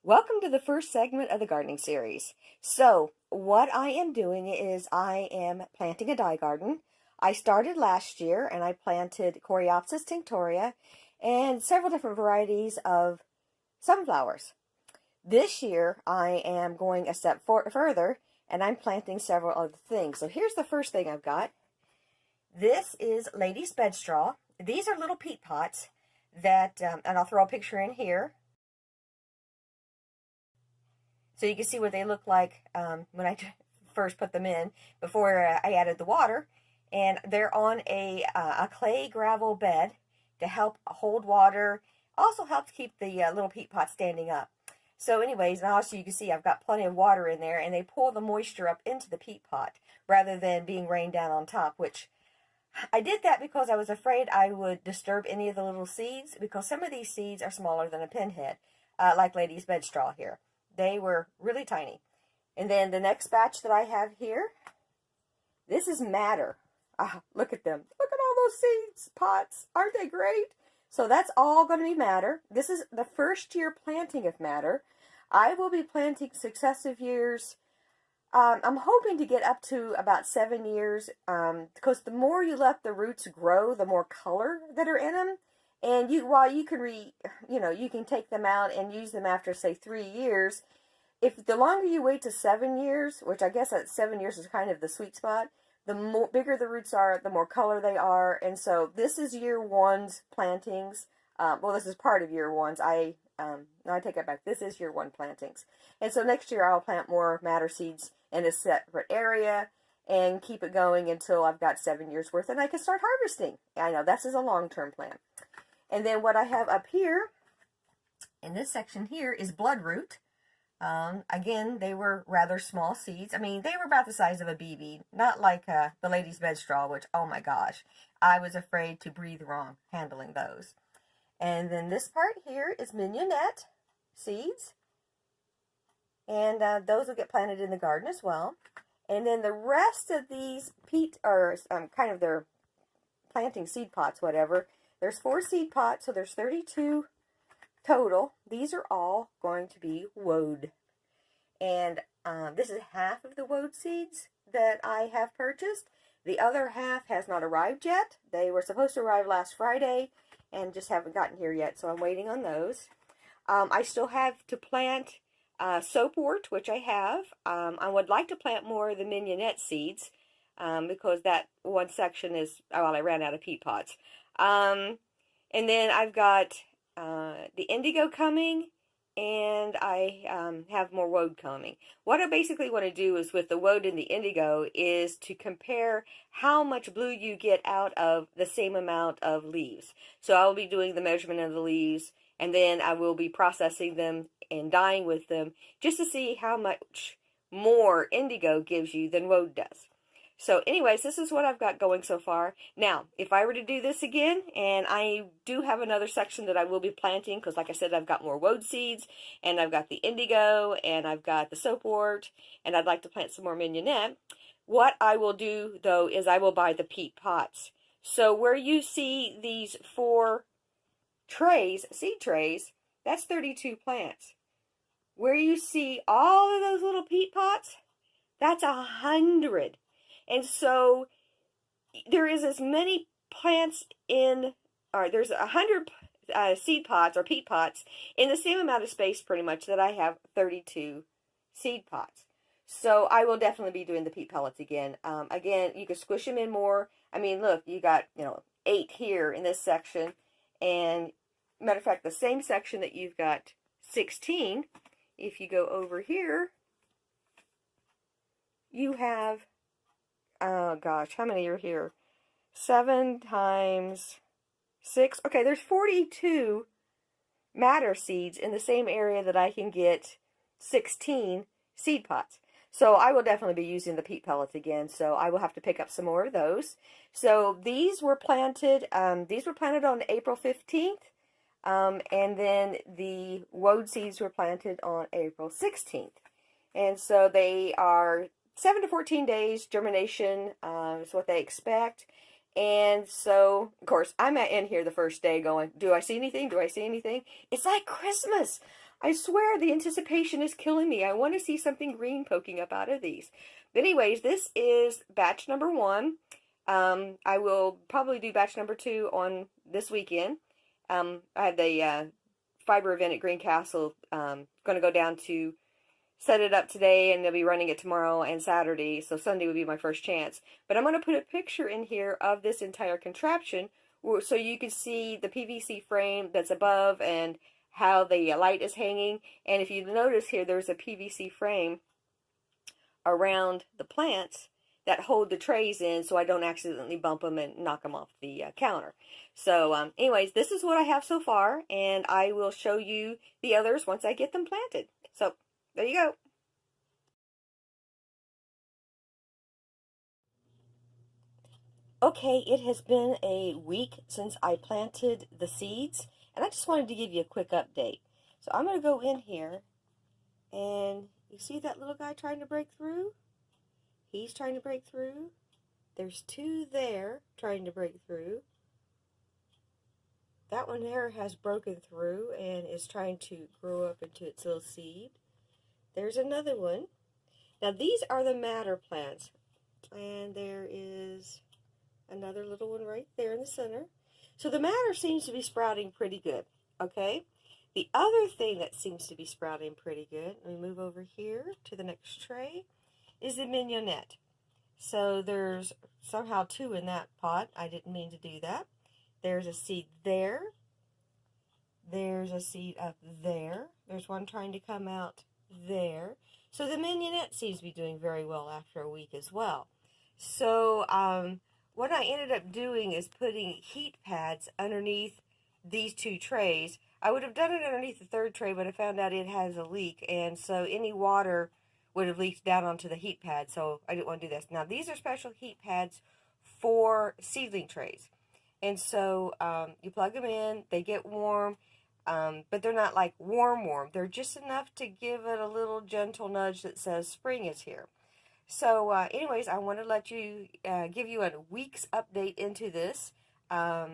Welcome to the first segment of the gardening series. So, what I am doing is I am planting a dye garden. I started last year and I planted Coreopsis tinctoria and several different varieties of sunflowers. This year I am going a step further and I'm planting several other things. So here's the first thing I've got. This is Lady's Bedstraw. These are little peat pots that, and I'll throw a picture in here, so you can see what they look like when I first put them in before I added the water. And they're on a clay gravel bed to help hold water. Also helps keep the little peat pot standing up. So anyways, now so you can see I've got plenty of water in there, and they pull the moisture up into the peat pot rather than being rained down on top, which I did that because I was afraid I would disturb any of the little seeds, because some of these seeds are smaller than a pinhead, like Lady's Bedstraw here. They were really tiny. And then the next batch that I have here, this is madder. Look at them. Look at all those seeds pots. Aren't they great? So that's all going to be madder. This is the first year planting of madder. I will be planting successive years. I'm hoping to get up to about 7 years, because the more you let the roots grow, the more color that are in them. And while you can you can take them out and use them after, say, 3 years. If the longer you wait to 7 years, which I guess at 7 years is kind of the sweet spot, the bigger the roots are, the more color they are. And so this is year one's plantings. Well, this is part of year one's. No, I take that back. This is year one plantings. And so next year I'll plant more madder seeds in a separate area and keep it going until I've got 7 years worth and I can start harvesting. I know this is a long-term plan. And then what I have up here, in this section here, is bloodroot. Again, they were rather small seeds. I mean, they were about the size of a BB, not like the Lady's Bedstraw, which, oh my gosh, I was afraid to breathe wrong handling those. And then this part here is mignonette seeds. And those will get planted in the garden as well. And then the rest of these peat, or kind of their planting seed pots, whatever, there's 4 seed pots, so there's 32 total. These are all going to be woad. And this is half of the woad seeds that I have purchased. The other half has not arrived yet. They were supposed to arrive last Friday and just haven't gotten here yet, so I'm waiting on those. I still have to plant soapwort, which I have. I would like to plant more of the mignonette seeds because that one section is, well, I ran out of peat pots. And then I've got the indigo coming, and I have more woad coming. What I basically want to do is with the woad and the indigo is to compare how much blue you get out of the same amount of leaves. So I will be doing the measurement of the leaves, and then I will be processing them and dyeing with them just to see how much more indigo gives you than woad does. So anyways, this is what I've got going so far. Now, if I were to do this again, and I do have another section that I will be planting, because like I said, I've got more woad seeds, and I've got the indigo, and I've got the soapwort, and I'd like to plant some more mignonette. What I will do, though, is I will buy the peat pots. So where you see these 4 trays, seed trays, that's 32 plants. Where you see all of those little peat pots, that's 100. And so there is as many plants in, or there's 100 seed pots or peat pots in the same amount of space pretty much that I have 32 seed pots. So I will definitely be doing the peat pellets again. Again, you can squish them in more. I mean, look, you got, 8 here in this section. And matter of fact, the same section that you've got 16, if you go over here, you have, oh gosh, how many are here? 7 times 6. Okay, there's 42 madder seeds in the same area that I can get 16 seed pots. So I will definitely be using the peat pellets again, so I will have to pick up some more of those. So these were planted on April 15th, and then the woad seeds were planted on April 16th. And so they are 7 to 14 days germination is what they expect. And so, of course, I'm in here the first day going, do I see anything? Do I see anything? It's like Christmas. I swear the anticipation is killing me. I want to see something green poking up out of these. But anyways, this is batch number 1. I will probably do batch number 2 on this weekend. I had the fiber event at Greencastle. Going to go down to set it up today, and they'll be running it tomorrow and Saturday, so Sunday would be my first chance. But I'm going to put a picture in here of this entire contraption so you can see the PVC frame that's above and how the light is hanging. And if you notice here, there's a PVC frame around the plants that hold the trays in so I don't accidentally bump them and knock them off the counter. So anyways, this is what I have so far, and I will show you the others once I get them planted. So there you go. Okay, it has been a week since I planted the seeds, and I just wanted to give you a quick update. So I'm going to go in here, and you see that little guy trying to break through? He's trying to break through. There's 2 there trying to break through. That one there has broken through and is trying to grow up into its little seed. There's another one. Now these are the madder plants, and there is another little one right there in the center. So the madder seems to be sprouting pretty good, okay? The other thing that seems to be sprouting pretty good, let me move over here to the next tray, is the mignonette. So there's somehow 2 in that pot. I didn't mean to do that. There's a seed there. There's a seed up there. There's one trying to come out there. So the mignonette seems to be doing very well after a week as well. So what I ended up doing is putting heat pads underneath these 2 trays. I would have done it underneath the 3rd tray, but I found out it has a leak, and so any water would have leaked down onto the heat pad, so I didn't want to do this. Now these are special heat pads for seedling trays, and so you plug them in, they get warm, but they're not like warm. They're just enough to give it a little gentle nudge that says spring is here. So anyways, I want to let you give you a week's update into this, but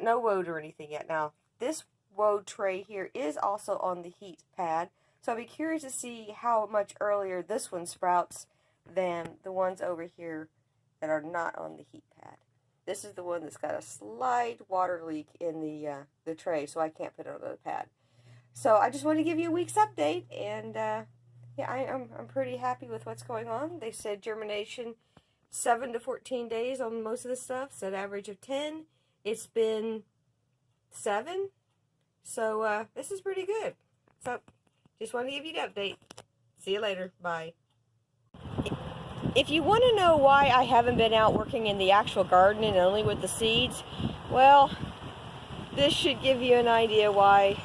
no woad or anything yet. Now this woad tray here is also on the heat pad, so I'll be curious to see how much earlier this one sprouts than the ones over here that are not on the heat pad. This is the one that's got a slight water leak in the tray, so I can't put it on the pad. So I just want to give you a week's update, and yeah, I'm pretty happy with what's going on. They said germination 7 to 14 days on most of the stuff, said average of 10. It's been 7, so this is pretty good. So just want to give you an update. See you later. Bye. If you want to know why I haven't been out working in the actual garden and only with the seeds, well, this should give you an idea why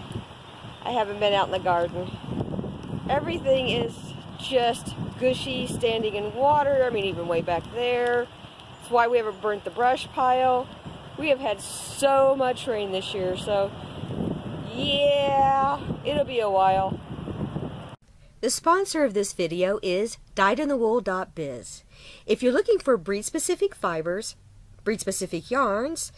I haven't been out in the garden. Everything is just gushy, standing in water. I mean, even way back there. That's why we haven't burnt the brush pile. We have had so much rain this year, so yeah, it'll be a while. The sponsor of this video is dyedinthewool.biz. If you're looking for breed-specific fibers, breed-specific yarns,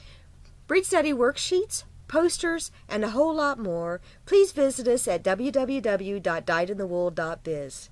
breed study worksheets, posters, and a whole lot more, please visit us at www.dyedinthewool.biz.